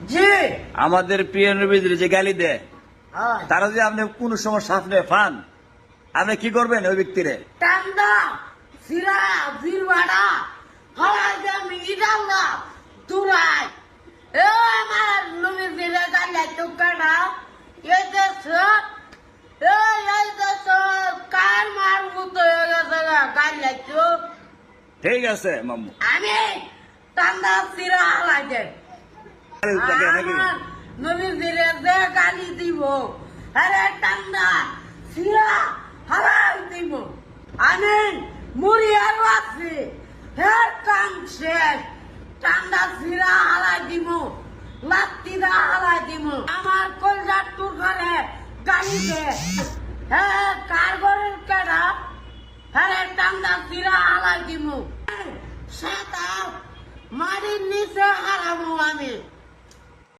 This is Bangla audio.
জি আমাদের প্রিয় নবীদের যে গালি দেয় হ্যাঁ তারা যদি আপনি কোন সময় সামনে পান আপনি কি করবেন ওই ব্যক্তিরে? টান্দা সিরা বিরবাড়া হলাই দে মিডাল্লা তুরাই এ আমার নমি দিলে গালে টুকাড়া এই দেশ এই দেশ কার মারবো তো গেছে গালে তো ঠিক আছে মামু। আমি টান্দা সিরা হালাই দে নাকি? নমি দিলে যে গালি দিব আরে টান্দা সিরা হালাই দিব আমি মুড়ি আর আছি হের কাম শেষ টান্দা সিরা হালাই দিব লাত্তিরা হালাই দিব আমার কলজার টুর ঘরে গালি দে হ্যাঁ কার ঘরের কেডা হ্যাঁ টান্দা সিরা হালাই দিব সাতা মাটির নিচে হারাবো আমি